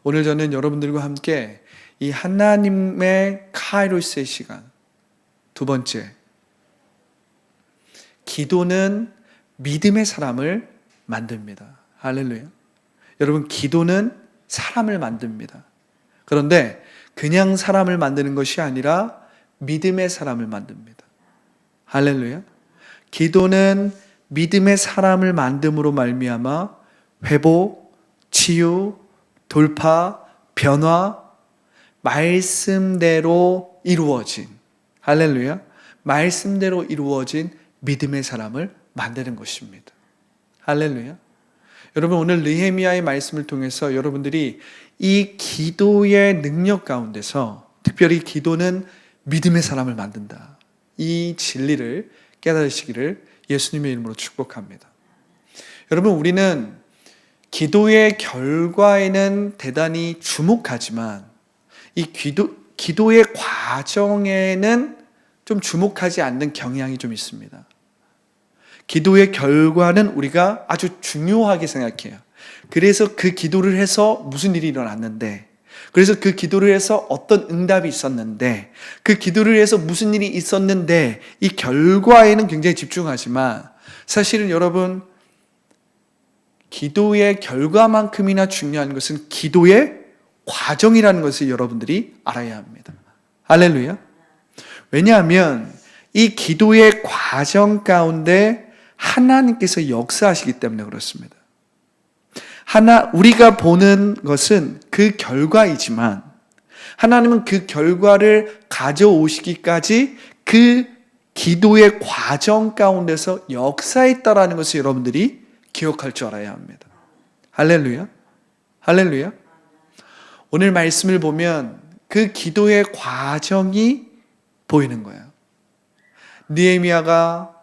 오늘 저는 여러분들과 함께 이 하나님의 카이로스의 시간, 두 번째, 기도는 믿음의 사람을 만듭니다. 할렐루야. 여러분, 기도는 사람을 만듭니다. 그런데 그냥 사람을 만드는 것이 아니라 믿음의 사람을 만듭니다. 할렐루야. 기도는 믿음의 사람을 만듦으로 말미암아 회복, 치유, 돌파, 변화, 말씀대로 이루어진, 할렐루야, 말씀대로 이루어진 믿음의 사람을 만드는 것입니다. 할렐루야. 여러분, 오늘 느헤미야의 말씀을 통해서 여러분들이 이 기도의 능력 가운데서 특별히 기도는 믿음의 사람을 만든다, 이 진리를 깨달으시기를 예수님의 이름으로 축복합니다. 여러분, 우리는 기도의 결과에는 대단히 주목하지만 이 기도의 과정에는 좀 주목하지 않는 경향이 좀 있습니다. 기도의 결과는 우리가 아주 중요하게 생각해요. 그래서 그 기도를 해서 무슨 일이 일어났는데, 그래서 그 기도를 해서 어떤 응답이 있었는데, 그 기도를 해서 무슨 일이 있었는데, 이 결과에는 굉장히 집중하지만 사실은 여러분, 기도의 결과만큼이나 중요한 것은 기도의 과정이라는 것을 여러분들이 알아야 합니다. 할렐루야. 왜냐하면 이 기도의 과정 가운데 하나님께서 역사하시기 때문에 그렇습니다. 우리가 보는 것은 그 결과이지만 하나님은 그 결과를 가져오시기까지 그 기도의 과정 가운데서 역사했다라는 것을 여러분들이 기억할 줄 알아야 합니다. 할렐루야. 할렐루야. 오늘 말씀을 보면 그 기도의 과정이 보이는 거예요. 느헤미야가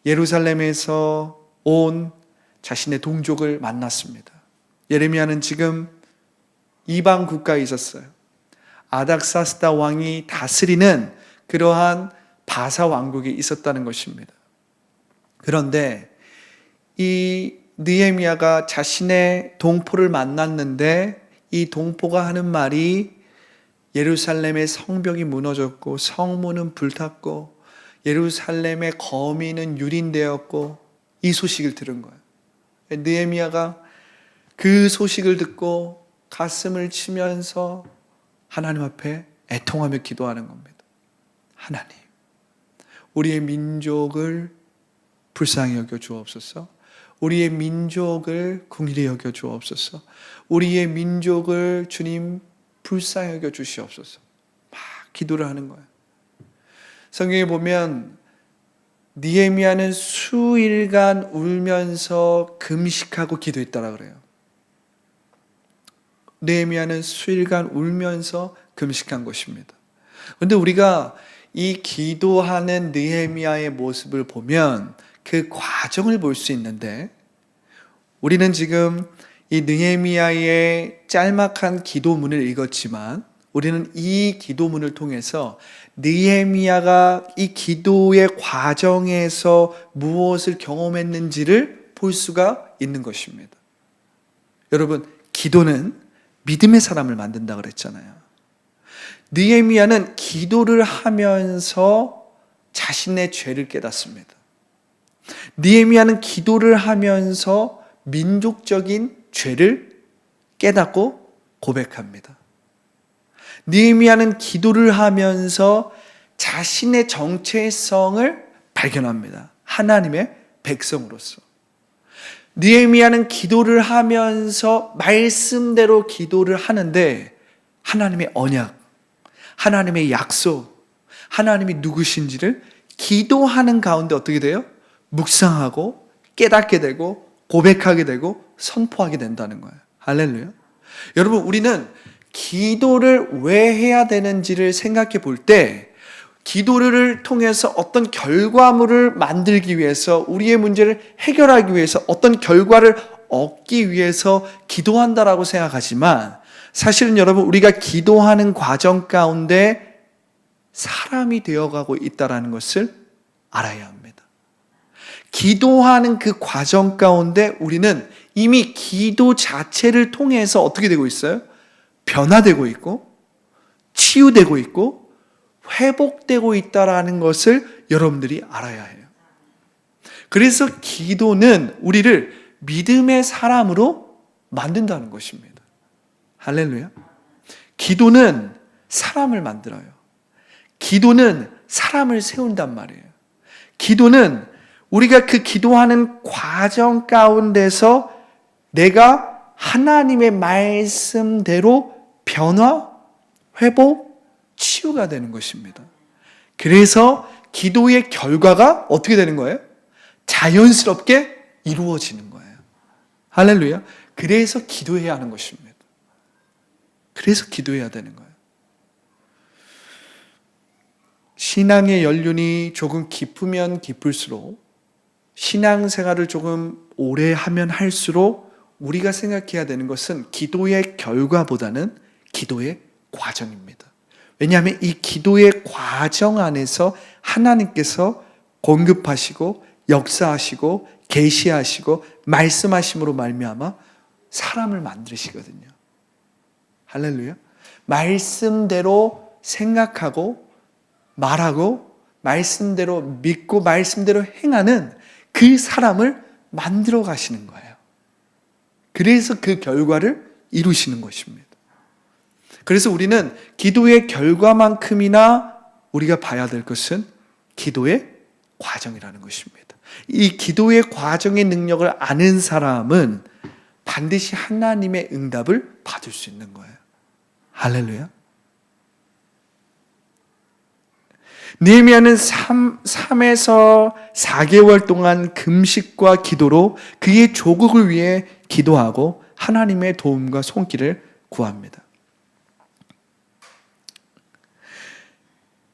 예루살렘에서 온 자신의 동족을 만났습니다. 예레미야는 지금 이방 국가에 있었어요. 아닥사스다 왕이 다스리는 그러한 바사 왕국에 있었다는 것입니다. 그런데 이 느헤미야가 자신의 동포를 만났는데 이 동포가 하는 말이 예루살렘의 성벽이 무너졌고 성문은 불탔고 예루살렘의 거민은 유린되었고, 이 소식을 들은 거예요. 느헤미야가 그 소식을 듣고 가슴을 치면서 하나님 앞에 애통하며 기도하는 겁니다. 하나님, 우리의 민족을 불쌍히 여겨 주옵소서. 우리의 민족을 긍휼히 여겨 주옵소서. 우리의 민족을 주님 불쌍히 여겨 주시옵소서. 막 기도를 하는 거예요. 성경에 보면 느헤미야는 수일간 울면서 금식하고 기도했다라 그래요. 느헤미야는 수일간 울면서 금식한 것입니다. 그런데 우리가 이 기도하는 느헤미야의 모습을 보면 그 과정을 볼 수 있는데, 우리는 지금 이 느헤미야의 짤막한 기도문을 읽었지만 우리는 이 기도문을 통해서 느헤미야가 이 기도의 과정에서 무엇을 경험했는지를 볼 수가 있는 것입니다. 여러분, 기도는 믿음의 사람을 만든다 그랬잖아요. 느헤미야는 기도를 하면서 자신의 죄를 깨닫습니다. 느헤미야는 기도를 하면서 민족적인 죄를 깨닫고 고백합니다. 느헤미야는 기도를 하면서 자신의 정체성을 발견합니다. 하나님의 백성으로서. 느헤미야는 기도를 하면서 말씀대로 기도를 하는데 하나님의 언약, 하나님의 약속, 하나님이 누구신지를 기도하는 가운데 어떻게 돼요? 묵상하고 깨닫게 되고 고백하게 되고 선포하게 된다는 거예요. 할렐루야. 여러분, 우리는 기도를 왜 해야 되는지를 생각해 볼 때 기도를 통해서 어떤 결과물을 만들기 위해서, 우리의 문제를 해결하기 위해서, 어떤 결과를 얻기 위해서 기도한다라고 생각하지만, 사실은 여러분, 우리가 기도하는 과정 가운데 사람이 되어가고 있다는 것을 알아야 합니다. 기도하는 그 과정 가운데 우리는 이미 기도 자체를 통해서 어떻게 되고 있어요? 변화되고 있고 치유되고 있고 회복되고 있다라는 것을 여러분들이 알아야 해요. 그래서 기도는 우리를 믿음의 사람으로 만든다는 것입니다. 할렐루야. 기도는 사람을 만들어요. 기도는 사람을 세운단 말이에요. 기도는 우리가 그 기도하는 과정 가운데서 내가 하나님의 말씀대로 변화, 회복, 치유가 되는 것입니다. 그래서 기도의 결과가 어떻게 되는 거예요? 자연스럽게 이루어지는 거예요. 할렐루야. 그래서 기도해야 하는 것입니다. 그래서 기도해야 되는 거예요. 신앙의 연륜이 조금 깊으면 깊을수록, 신앙생활을 조금 오래 하면 할수록 우리가 생각해야 되는 것은 기도의 결과보다는 기도의 과정입니다. 왜냐하면 이 기도의 과정 안에서 하나님께서 공급하시고 역사하시고 계시하시고 말씀하심으로 말미암아 사람을 만드시거든요. 할렐루야. 말씀대로 생각하고 말하고 말씀대로 믿고 말씀대로 행하는 그 사람을 만들어 가시는 거예요. 그래서 그 결과를 이루시는 것입니다. 그래서 우리는 기도의 결과만큼이나 우리가 봐야 될 것은 기도의 과정이라는 것입니다. 이 기도의 과정의 능력을 아는 사람은 반드시 하나님의 응답을 받을 수 있는 거예요. 할렐루야. 느헤미야는 3에서 4개월 동안 금식과 기도로 그의 조국을 위해 기도하고 하나님의 도움과 손길을 구합니다.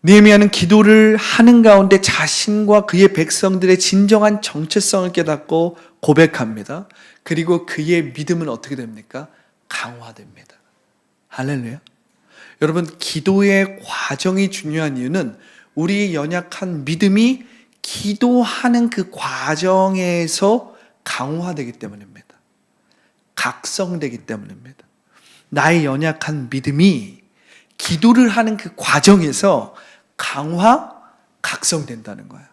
느헤미야는 기도를 하는 가운데 자신과 그의 백성들의 진정한 정체성을 깨닫고 고백합니다. 그리고 그의 믿음은 어떻게 됩니까? 강화됩니다. 할렐루야. 여러분, 기도의 과정이 중요한 이유는 우리 연약한 믿음이 기도하는 그 과정에서 강화되기 때문입니다. 각성되기 때문입니다. 나의 연약한 믿음이 기도를 하는 그 과정에서 각성된다는 거예요.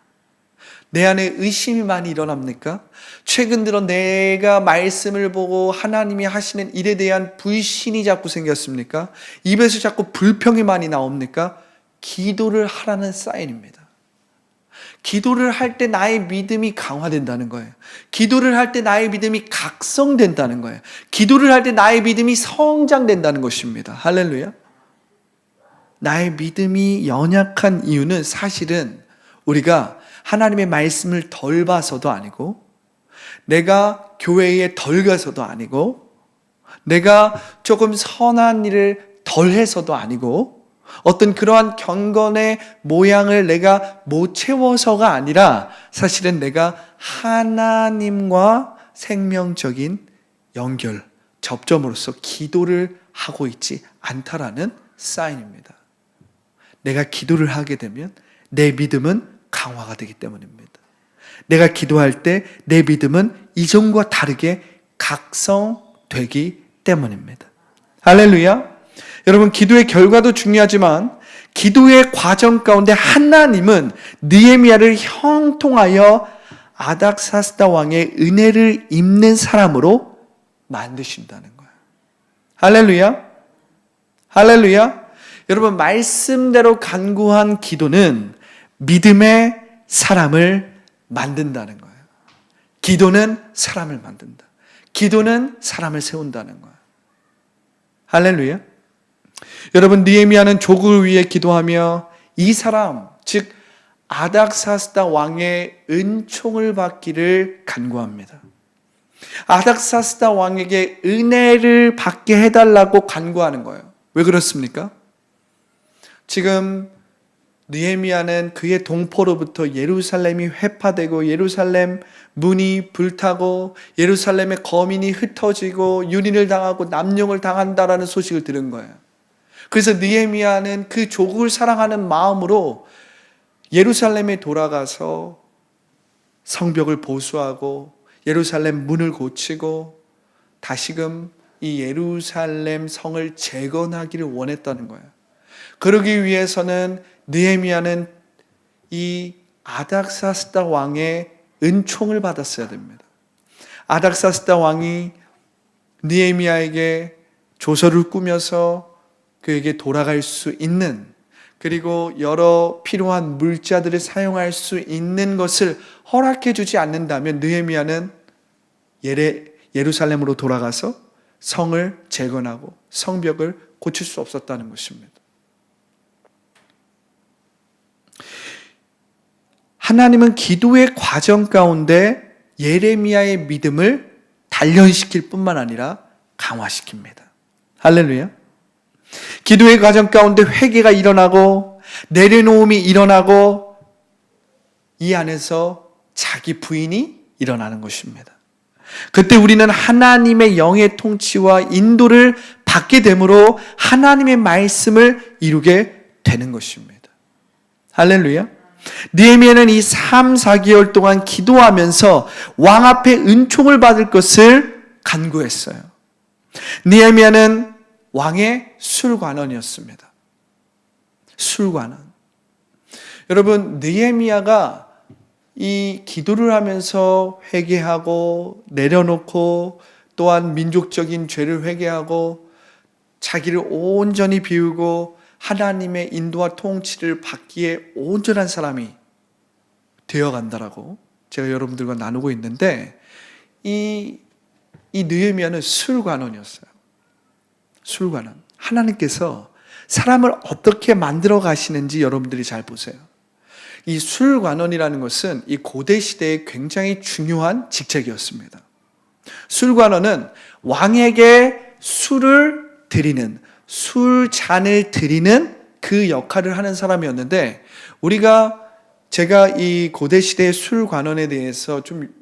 내 안에 의심이 많이 일어납니까? 최근 들어 내가 말씀을 보고 하나님이 하시는 일에 대한 불신이 자꾸 생겼습니까? 입에서 자꾸 불평이 많이 나옵니까? 기도를 하라는 사인입니다. 기도를 할 때 나의 믿음이 강화된다는 거예요. 기도를 할 때 나의 믿음이 각성된다는 거예요. 기도를 할 때 나의 믿음이 성장된다는 것입니다. 할렐루야. 나의 믿음이 연약한 이유는 사실은 우리가 하나님의 말씀을 덜 봐서도 아니고, 내가 교회에 덜 가서도 아니고, 내가 조금 선한 일을 덜 해서도 아니고, 어떤 그러한 경건의 모양을 내가 못 채워서가 아니라 사실은 내가 하나님과 생명적인 연결, 접점으로서 기도를 하고 있지 않다라는 사인입니다. 내가 기도를 하게 되면 내 믿음은 강화가 되기 때문입니다. 내가 기도할 때 내 믿음은 이전과 다르게 각성되기 때문입니다. 할렐루야. 여러분, 기도의 결과도 중요하지만 기도의 과정 가운데 하나님은 느헤미야를 형통하여 아닥사스다 왕의 은혜를 입는 사람으로 만드신다는 거예요. 할렐루야. 할렐루야. 여러분, 말씀대로 간구한 기도는 믿음의 사람을 만든다는 거예요. 기도는 사람을 만든다. 기도는 사람을 세운다는 거예요. 할렐루야. 여러분, 느헤미야는 조국을 위해 기도하며 이 사람, 즉 아닥사스다 왕의 은총을 받기를 간구합니다. 아닥사스다 왕에게 은혜를 받게 해달라고 간구하는 거예요. 왜 그렇습니까? 지금 느헤미야는 그의 동포로부터 예루살렘이 회파되고 예루살렘 문이 불타고 예루살렘의 거민이 흩어지고 유린을 당하고 남용을 당한다라는 소식을 들은 거예요. 그래서 느헤미야는 그 조국을 사랑하는 마음으로 예루살렘에 돌아가서 성벽을 보수하고 예루살렘 문을 고치고 다시금 이 예루살렘 성을 재건하기를 원했다는 거예요. 그러기 위해서는 느헤미야는 이 아닥사스다 왕의 은총을 받았어야 됩니다. 아닥사스다 왕이 느헤미야에게 조서를 꾸며서 그에게 돌아갈 수 있는, 그리고 여러 필요한 물자들을 사용할 수 있는 것을 허락해 주지 않는다면 느헤미야는 예루살렘으로 돌아가서 성을 재건하고 성벽을 고칠 수 없었다는 것입니다. 하나님은 기도의 과정 가운데 예레미야의 믿음을 단련시킬 뿐만 아니라 강화시킵니다. 할렐루야. 기도의 과정 가운데 회개가 일어나고 내려놓음이 일어나고 이 안에서 자기 부인이 일어나는 것입니다. 그때 우리는 하나님의 영의 통치와 인도를 받게 되므로 하나님의 말씀을 이루게 되는 것입니다. 할렐루야. 느헤미야는 이 3, 4개월 동안 기도하면서 왕 앞에 은총을 받을 것을 간구했어요. 느헤미야는 왕의 술관원이었습니다. 술관원. 여러분, 느헤미야가 이 기도를 하면서 회개하고 내려놓고 또한 민족적인 죄를 회개하고 자기를 온전히 비우고 하나님의 인도와 통치를 받기에 온전한 사람이 되어간다라고 제가 여러분들과 나누고 있는데 이 느헤미야는 술관원이었어요. 술관원. 하나님께서 사람을 어떻게 만들어 가시는지 여러분들이 잘 보세요. 이 술관원이라는 것은 이 고대 시대에 굉장히 중요한 직책이었습니다. 술관원은 왕에게 술을 드리는, 술잔을 드리는 그 역할을 하는 사람이었는데, 제가 이 고대 시대의 술관원에 대해서 좀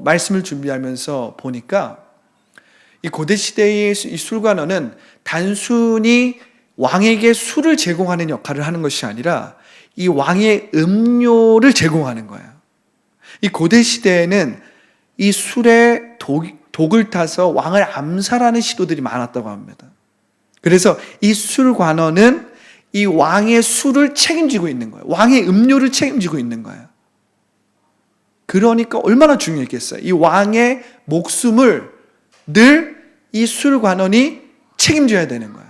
말씀을 준비하면서 보니까 이 고대 시대의 이 술관원은 단순히 왕에게 술을 제공하는 역할을 하는 것이 아니라 이 왕의 음료를 제공하는 거예요. 이 고대 시대에는 이 술에 독을 타서 왕을 암살하는 시도들이 많았다고 합니다. 그래서 이 술관원은 이 왕의 술을 책임지고 있는 거예요. 왕의 음료를 책임지고 있는 거예요. 그러니까 얼마나 중요했겠어요. 이 왕의 목숨을 늘 이 술관원이 책임져야 되는 거예요.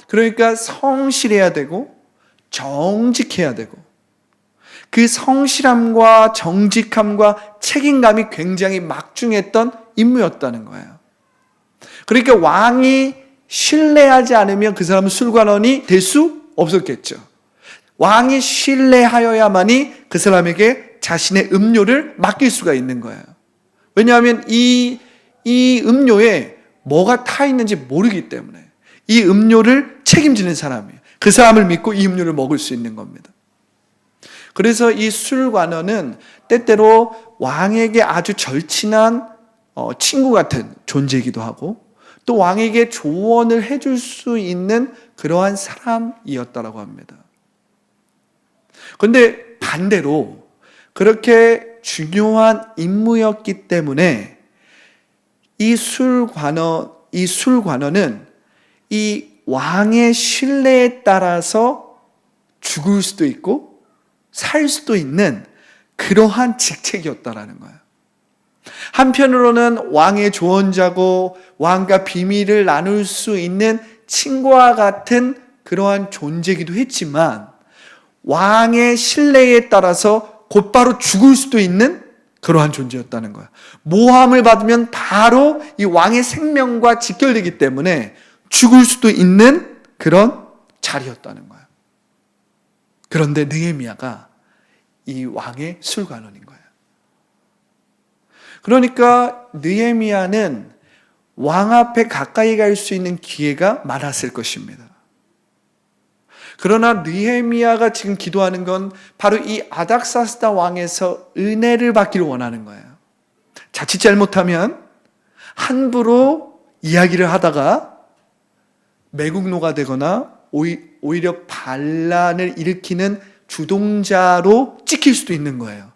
그러니까 성실해야 되고 정직해야 되고 그 성실함과 정직함과 책임감이 굉장히 막중했던 임무였다는 거예요. 그러니까 왕이 신뢰하지 않으면 그 사람은 술관원이 될 수 없었겠죠. 왕이 신뢰하여야만이 그 사람에게 자신의 음료를 맡길 수가 있는 거예요. 왜냐하면 이 음료에 뭐가 타 있는지 모르기 때문에 이 음료를 책임지는 사람이에요. 그 사람을 믿고 이 음료를 먹을 수 있는 겁니다. 그래서 이 술관원은 때때로 왕에게 아주 절친한 친구 같은 존재이기도 하고 또 왕에게 조언을 해줄 수 있는 그러한 사람이었다고 합니다. 그런데 반대로 그렇게 중요한 임무였기 때문에 이 술관원은 이 왕의 신뢰에 따라서 죽을 수도 있고 살 수도 있는 그러한 직책이었다라는 거예요. 한편으로는 왕의 조언자고 왕과 비밀을 나눌 수 있는 친구와 같은 그러한 존재이기도 했지만 왕의 신뢰에 따라서 곧바로 죽을 수도 있는 그러한 존재였다는 거예요. 모함을 받으면 바로 이 왕의 생명과 직결되기 때문에 죽을 수도 있는 그런 자리였다는 거예요. 그런데 느헤미야가 이 왕의 술관원인 거예요. 그러니까 느헤미야는 왕 앞에 가까이 갈 수 있는 기회가 많았을 것입니다. 그러나 느헤미야가 지금 기도하는 건 바로 이 아닥사스다 왕에서 은혜를 받기를 원하는 거예요. 자칫 잘못하면 함부로 이야기를 하다가 매국노가 되거나 오히려 반란을 일으키는 주동자로 찍힐 수도 있는 거예요.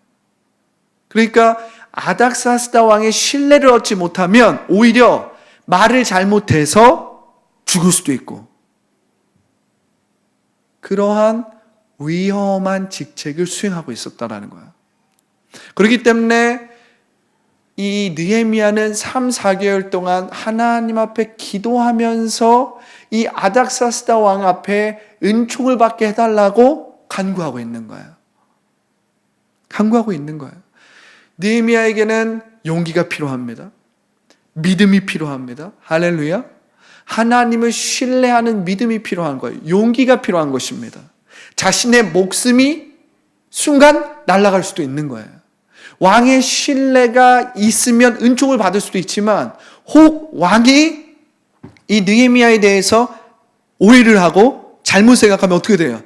그러니까 아닥사스다 왕의 신뢰를 얻지 못하면 오히려 말을 잘못해서 죽을 수도 있고, 그러한 위험한 직책을 수행하고 있었다라는 거야. 그렇기 때문에 이 느헤미야는 3, 4개월 동안 하나님 앞에 기도하면서 이 아닥사스다 왕 앞에 은총을 받게 해달라고 간구하고 있는 거예요. 간구하고 있는 거예요. 느헤미야에게는 용기가 필요합니다. 믿음이 필요합니다. 할렐루야. 하나님을 신뢰하는 믿음이 필요한 거예요. 용기가 필요한 것입니다. 자신의 목숨이 순간 날아갈 수도 있는 거예요. 왕의 신뢰가 있으면 은총을 받을 수도 있지만, 혹 왕이 이 느헤미야에 대해서 오해를 하고 잘못 생각하면 어떻게 돼요?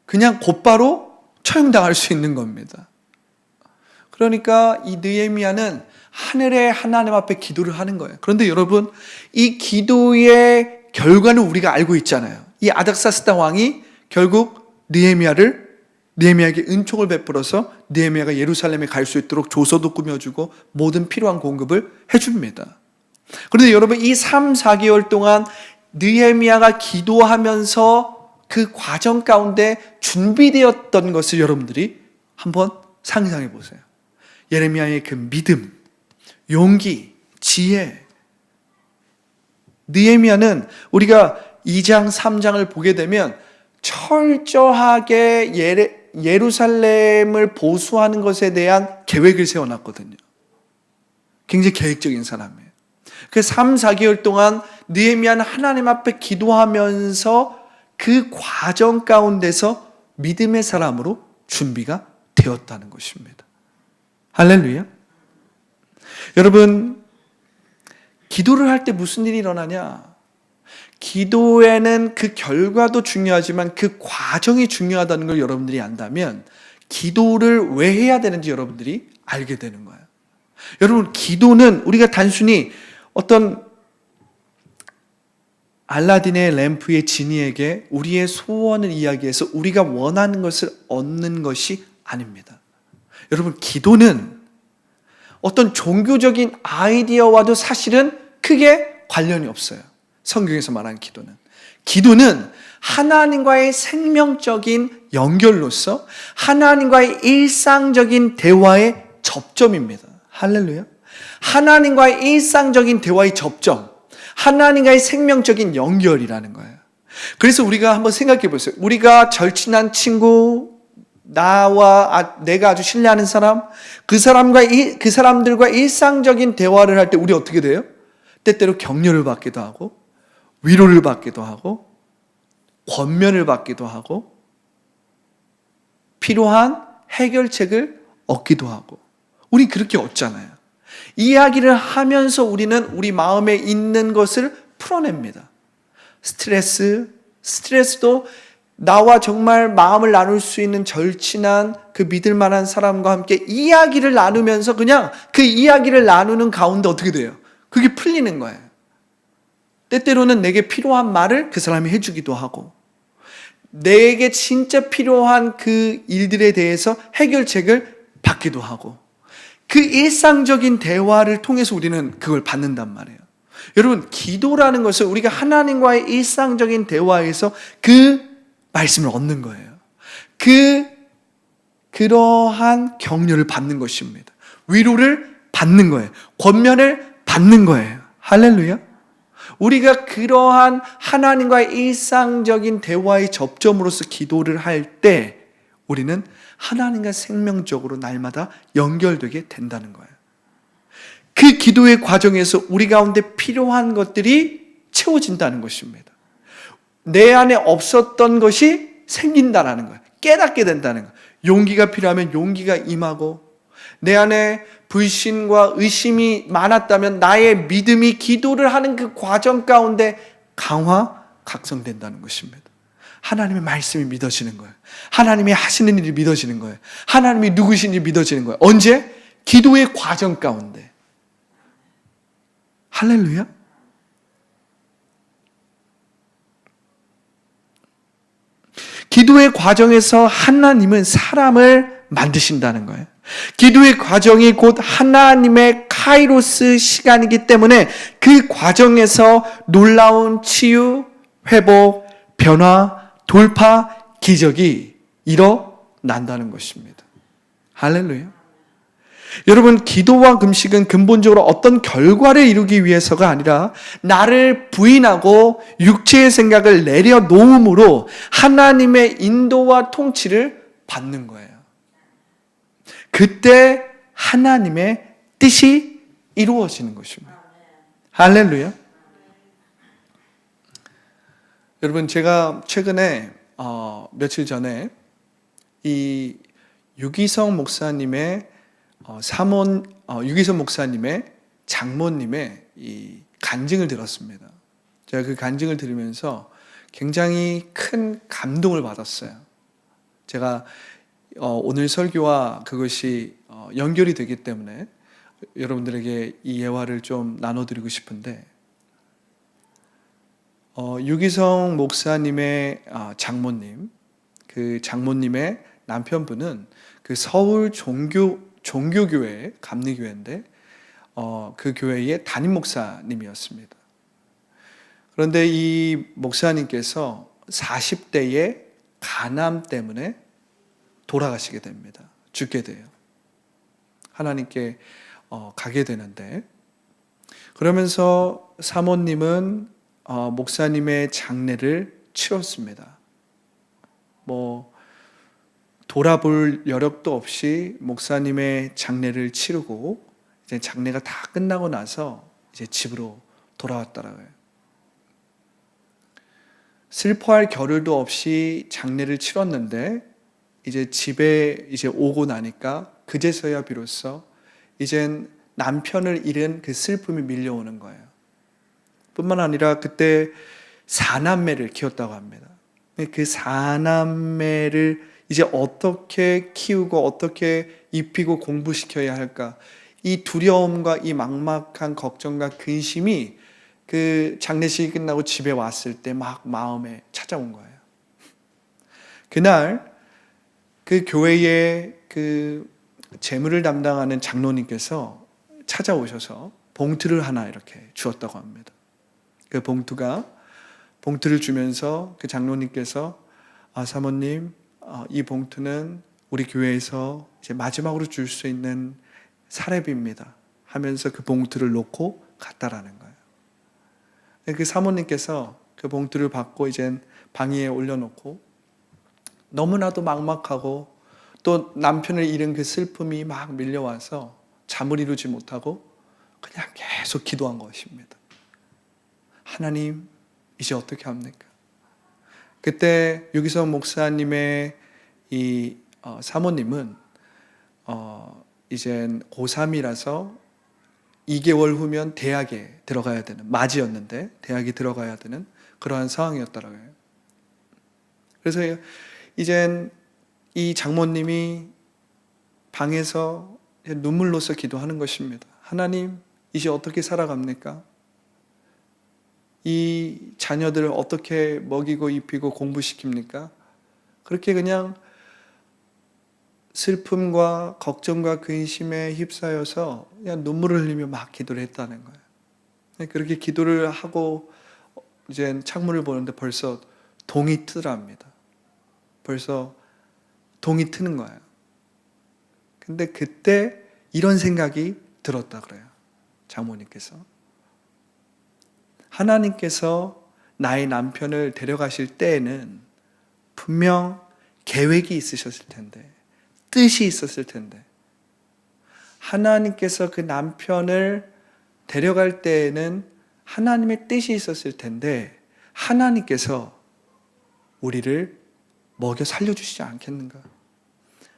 그냥 곧바로 처형당할 수 있는 겁니다. 그러니까 이 느헤미야는 하늘의 하나님 앞에 기도를 하는 거예요. 그런데 여러분, 이 기도의 결과는 우리가 알고 있잖아요. 이 아닥사스다 왕이 결국 느헤미야에게 은총을 베풀어서 느헤미야가 예루살렘에 갈 수 있도록 조서도 꾸며주고 모든 필요한 공급을 해줍니다. 그런데 여러분, 이 3, 4개월 동안 느헤미야가 기도하면서 그 과정 가운데 준비되었던 것을 여러분들이 한번 상상해 보세요. 예레미야의 그 믿음, 용기, 지혜. 느헤미야는 우리가 2장, 3장을 보게 되면 철저하게 예루살렘을 보수하는 것에 대한 계획을 세워놨거든요. 굉장히 계획적인 사람이에요. 그 3, 4개월 동안 느헤미야는 하나님 앞에 기도하면서 그 과정 가운데서 믿음의 사람으로 준비가 되었다는 것입니다. 할렐루야. 여러분, 기도를 할 때 무슨 일이 일어나냐? 기도에는 그 결과도 중요하지만 그 과정이 중요하다는 걸 여러분들이 안다면 기도를 왜 해야 되는지 여러분들이 알게 되는 거예요. 여러분, 기도는 우리가 단순히 어떤 알라딘의 램프의 지니에게 우리의 소원을 이야기해서 우리가 원하는 것을 얻는 것이 아닙니다. 여러분, 기도는 어떤 종교적인 아이디어와도 사실은 크게 관련이 없어요. 성경에서 말하는 기도는 하나님과의 생명적인 연결로서 하나님과의 일상적인 대화의 접점입니다. 할렐루야. 하나님과의 일상적인 대화의 접점, 하나님과의 생명적인 연결이라는 거예요. 그래서 우리가 한번 생각해 보세요. 우리가 절친한 친구, 내가 아주 신뢰하는 사람, 그 사람들과 일상적인 대화를 할 때 우리 어떻게 돼요? 때때로 격려를 받기도 하고, 위로를 받기도 하고, 권면을 받기도 하고, 필요한 해결책을 얻기도 하고. 우리 그렇게 얻잖아요. 이야기를 하면서 우리는 우리 마음에 있는 것을 풀어냅니다. 스트레스도 나와 정말 마음을 나눌 수 있는 절친한 그 믿을 만한 사람과 함께 이야기를 나누면서 그냥 그 이야기를 나누는 가운데 어떻게 돼요? 그게 풀리는 거예요. 때때로는 내게 필요한 말을 그 사람이 해주기도 하고, 내게 진짜 필요한 그 일들에 대해서 해결책을 받기도 하고, 그 일상적인 대화를 통해서 우리는 그걸 받는단 말이에요. 여러분, 기도라는 것은 우리가 하나님과의 일상적인 대화에서 그 말씀을 얻는 거예요. 그러한 격려를 받는 것입니다. 위로를 받는 거예요. 권면을 받는 거예요. 할렐루야. 우리가 그러한 하나님과의 일상적인 대화의 접점으로서 기도를 할 때 우리는 하나님과 생명적으로 날마다 연결되게 된다는 거예요. 그 기도의 과정에서 우리 가운데 필요한 것들이 채워진다는 것입니다. 내 안에 없었던 것이 생긴다는 거예요. 깨닫게 된다는 거예요. 용기가 필요하면 용기가 임하고, 내 안에 불신과 의심이 많았다면 나의 믿음이 기도를 하는 그 과정 가운데 각성된다는 것입니다. 하나님의 말씀이 믿어지는 거예요. 하나님이 하시는 일이 믿어지는 거예요. 하나님이 누구신지 믿어지는 거예요. 언제? 기도의 과정 가운데. 할렐루야. 기도의 과정에서 하나님은 사람을 만드신다는 거예요. 기도의 과정이 곧 하나님의 카이로스 시간이기 때문에 그 과정에서 놀라운 치유, 회복, 변화, 돌파, 기적이 일어난다는 것입니다. 할렐루야. 여러분, 기도와 금식은 근본적으로 어떤 결과를 이루기 위해서가 아니라 나를 부인하고 육체의 생각을 내려놓음으로 하나님의 인도와 통치를 받는 거예요. 그때 하나님의 뜻이 이루어지는 것입니다. 할렐루야. 여러분, 제가 최근에 며칠 전에 이 유기성 목사님의 유기성 목사님의 장모님의 이 간증을 들었습니다. 제가 그 간증을 들으면서 굉장히 큰 감동을 받았어요. 제가 오늘 설교와 그것이 연결이 되기 때문에 여러분들에게 이 예화를 좀 나눠드리고 싶은데, 유기성 목사님의 장모님, 그 장모님의 남편분은 그 서울 종교교회, 감리교회인데 그 교회의 담임 목사님이었습니다. 그런데 이 목사님께서 40대에 간암 때문에 돌아가시게 됩니다. 죽게 돼요. 하나님께 가게 되는데, 그러면서 사모님은 목사님의 장례를 치렀습니다. 돌아볼 여력도 없이 목사님의 장례를 치르고 이제 장례가 다 끝나고 나서 이제 집으로 돌아왔더라고요. 슬퍼할 겨를도 없이 장례를 치렀는데 이제 집에 이제 오고 나니까 그제서야 비로소 이젠 남편을 잃은 그 슬픔이 밀려오는 거예요. 뿐만 아니라 그때 4남매를 키웠다고 합니다. 그 4남매를 이제 어떻게 키우고 어떻게 입히고 공부시켜야 할까, 이 두려움과 이 막막한 걱정과 근심이 그 장례식이 끝나고 집에 왔을 때 막 마음에 찾아온 거예요. 그날 그 교회의 그 재물을 담당하는 장로님께서 찾아오셔서 봉투를 하나 이렇게 주었다고 합니다. 그 봉투를 주면서 그 장로님께서 사모님, 이 봉투는 우리 교회에서 이제 마지막으로 줄 수 있는 사례비입니다 하면서 그 봉투를 놓고 갔다라는 거예요. 그 사모님께서 그 봉투를 받고 이젠 방 위에 올려놓고 너무나도 막막하고 또 남편을 잃은 그 슬픔이 막 밀려와서 잠을 이루지 못하고 그냥 계속 기도한 것입니다. 하나님, 이제 어떻게 합니까? 그때 유기성 목사님의 이 사모님은 이젠 고3이라서 2개월 후면 대학에 들어가야 되는, 맞이였는데 대학에 들어가야 되는 그러한 상황이었더라고요. 그래서 이젠 이 장모님이 방에서 눈물로써 기도하는 것입니다. 하나님, 이제 어떻게 살아갑니까? 이 자녀들을 어떻게 먹이고 입히고 공부시킵니까? 그렇게 그냥 슬픔과 걱정과 근심에 휩싸여서 그냥 눈물을 흘리며 막 기도를 했다는 거예요. 그렇게 기도를 하고 이제 창문을 보는데 벌써 동이 트랍니다. 벌써 동이 트는 거예요. 근데 그때 이런 생각이 들었다 그래요. 장모님께서. 하나님께서 나의 남편을 데려가실 때에는 분명 계획이 있으셨을 텐데, 뜻이 있었을 텐데, 하나님께서 그 남편을 데려갈 때에는 하나님의 뜻이 있었을 텐데 하나님께서 우리를 먹여 살려주시지 않겠는가?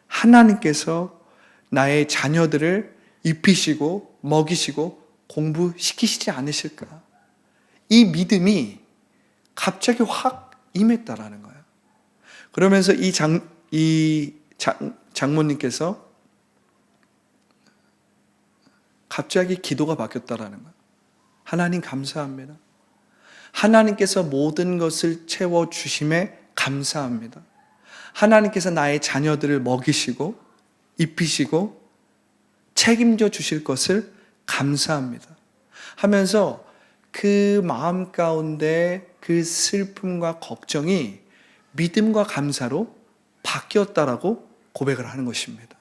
하나님께서 나의 자녀들을 입히시고 먹이시고 공부시키시지 않으실까? 이 믿음이 갑자기 확 임했다라는 거예요. 그러면서 이 장모님께서 갑자기 기도가 바뀌었다라는 거예요. 하나님 감사합니다. 하나님께서 모든 것을 채워주심에 감사합니다. 하나님께서 나의 자녀들을 먹이시고 입히시고 책임져 주실 것을 감사합니다 하면서 그 마음 가운데 그 슬픔과 걱정이 믿음과 감사로 바뀌었다라고 고백을 하는 것입니다.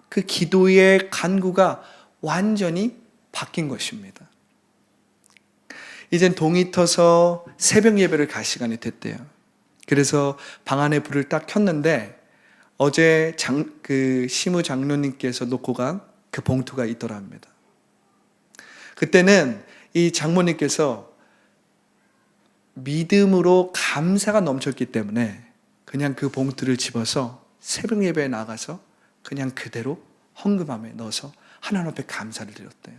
그 기도의 간구가 완전히 바뀐 것입니다. 이젠 동이 터서 새벽 예배를 갈 시간이 됐대요. 그래서 방 안에 불을 딱 켰는데 어제 그 시무 장로님께서 놓고 간 그 봉투가 있더라 합니다. 그때는 이 장모님께서 믿음으로 감사가 넘쳤기 때문에 그냥 그 봉투를 집어서 새벽 예배에 나가서 그냥 그대로 헌금함에 넣어서 하나님 앞에 감사를 드렸대요.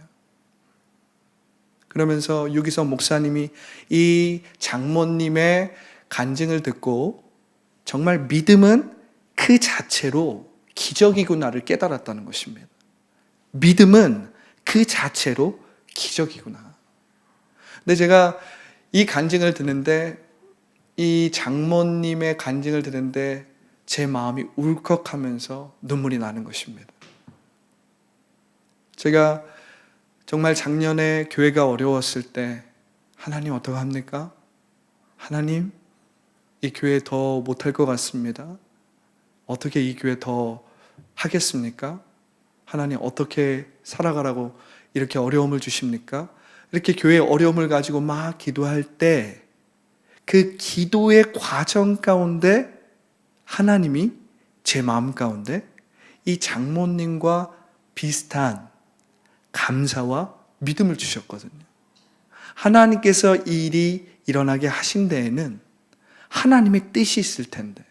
그러면서 유기성 목사님이 이 장모님의 간증을 듣고 정말 믿음은 그 자체로 기적이구나를 깨달았다는 것입니다. 믿음은 그 자체로 기적이구나. 근데 제가 이 간증을 듣는데, 이 장모님의 간증을 듣는데 제 마음이 울컥하면서 눈물이 나는 것입니다. 제가 정말 작년에 교회가 어려웠을 때 하나님 어떻게 합니까? 하나님, 이 교회 더 못할 것 같습니다. 어떻게 이 교회 더 하겠습니까? 하나님 어떻게 살아가라고 이렇게 어려움을 주십니까? 이렇게 교회에 어려움을 가지고 막 기도할 때 그 기도의 과정 가운데 하나님이 제 마음 가운데 이 장모님과 비슷한 감사와 믿음을 주셨거든요. 하나님께서 이 일이 일어나게 하신 데에는 하나님의 뜻이 있을 텐데,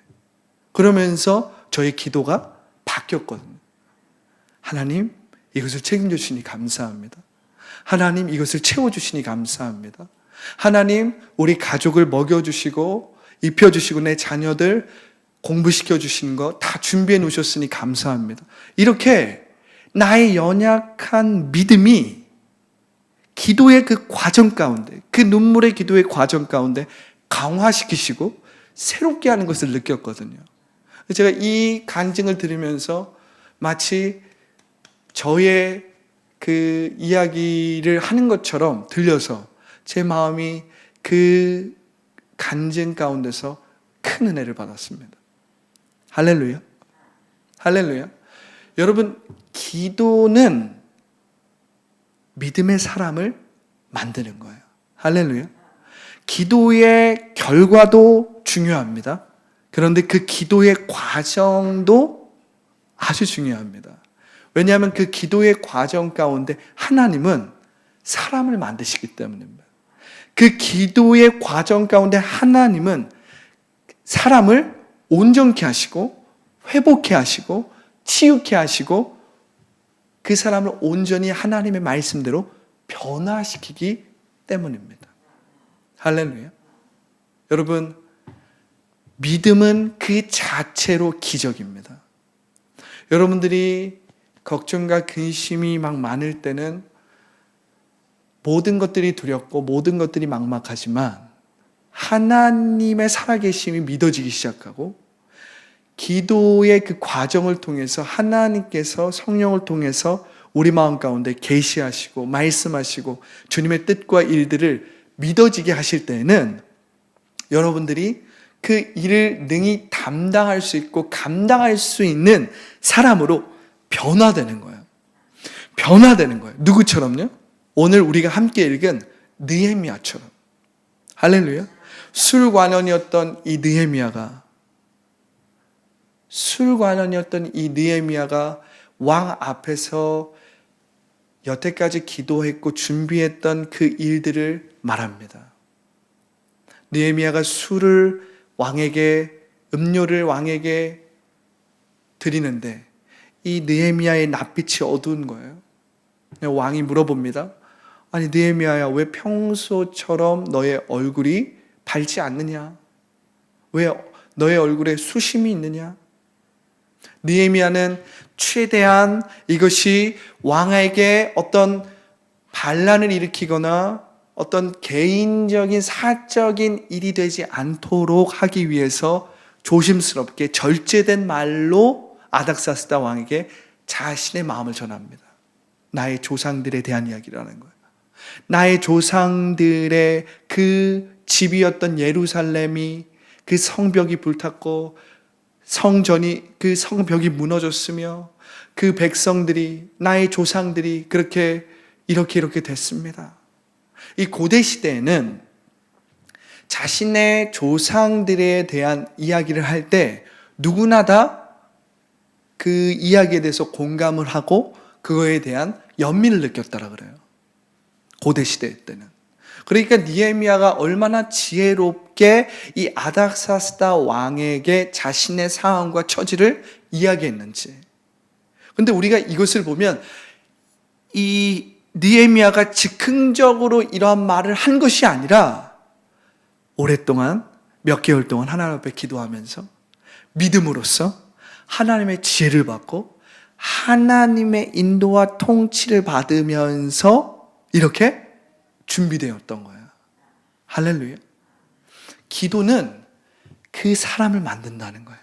그러면서 저의 기도가 바뀌었거든요. 하나님, 이것을 책임져 주시니 감사합니다. 하나님, 이것을 채워주시니 감사합니다. 하나님, 우리 가족을 먹여주시고 입혀주시고 내 자녀들 공부시켜 주시는 거 다 준비해 놓으셨으니 감사합니다. 이렇게 나의 연약한 믿음이 기도의 그 과정 가운데, 그 눈물의 기도의 과정 가운데 강화시키시고 새롭게 하는 것을 느꼈거든요. 제가 이 간증을 들으면서 마치 저의 그 이야기를 하는 것처럼 들려서 제 마음이 그 간증 가운데서 큰 은혜를 받았습니다. 할렐루야. 할렐루야. 여러분, 기도는 믿음의 사람을 만드는 거예요. 할렐루야. 기도의 결과도 중요합니다. 그런데 그 기도의 과정도 아주 중요합니다. 왜냐하면 그 기도의 과정 가운데 하나님은 사람을 만드시기 때문입니다. 그 기도의 과정 가운데 하나님은 사람을 온전케 하시고 회복케 하시고 치유케 하시고 그 사람을 온전히 하나님의 말씀대로 변화시키기 때문입니다. 할렐루야. 여러분, 믿음은 그 자체로 기적입니다. 여러분들이 걱정과 근심이 막 많을 때는 모든 것들이 두렵고 모든 것들이 막막하지만 하나님의 살아계심이 믿어지기 시작하고 기도의 그 과정을 통해서 하나님께서 성령을 통해서 우리 마음 가운데 계시하시고 말씀하시고 주님의 뜻과 일들을 믿어지게 하실 때에는 여러분들이 그 일을 능히 담당할 수 있고 감당할 수 있는 사람으로 변화되는 거예요. 변화되는 거예요. 누구처럼요? 오늘 우리가 함께 읽은 느헤미야처럼. 할렐루야. 술관원이었던 이 느헤미야가 왕 앞에서 여태까지 기도했고 준비했던 그 일들을 말합니다. 느헤미야가 음료를 왕에게 드리는데 이 느헤미야의 낯빛이 어두운 거예요. 왕이 물어봅니다. 아니 느헤미야야, 왜 평소처럼 너의 얼굴이 밝지 않느냐? 왜 너의 얼굴에 수심이 있느냐? 느헤미야는 최대한 이것이 왕에게 어떤 반란을 일으키거나 어떤 개인적인 사적인 일이 되지 않도록 하기 위해서 조심스럽게 절제된 말로 아닥사스다 왕에게 자신의 마음을 전합니다. 나의 조상들에 대한 이야기라는 거예요. 나의 조상들의 그 집이었던 예루살렘이, 그 성벽이 불탔고 그 성벽이 무너졌으며 그 백성들이, 나의 조상들이 그렇게 이렇게 됐습니다. 이 고대 시대에는 자신의 조상들에 대한 이야기를 할 때 누구나 다 그 이야기에 대해서 공감을 하고 그거에 대한 연민을 느꼈다라 그래요. 고대 시대 때는. 그러니까 느헤미야가 얼마나 지혜롭게 이 아닥사스다 왕에게 자신의 상황과 처지를 이야기했는지. 근데 우리가 이것을 보면 이 느헤미야가 즉흥적으로 이러한 말을 한 것이 아니라 오랫동안 몇 개월 동안 하나님 앞에 기도하면서 믿음으로써 하나님의 지혜를 받고 하나님의 인도와 통치를 받으면서 이렇게 준비되었던 거예요. 할렐루야. 기도는 그 사람을 만든다는 거예요.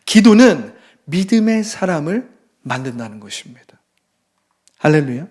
기도는 믿음의 사람을 만든다는 것입니다. 할렐루야.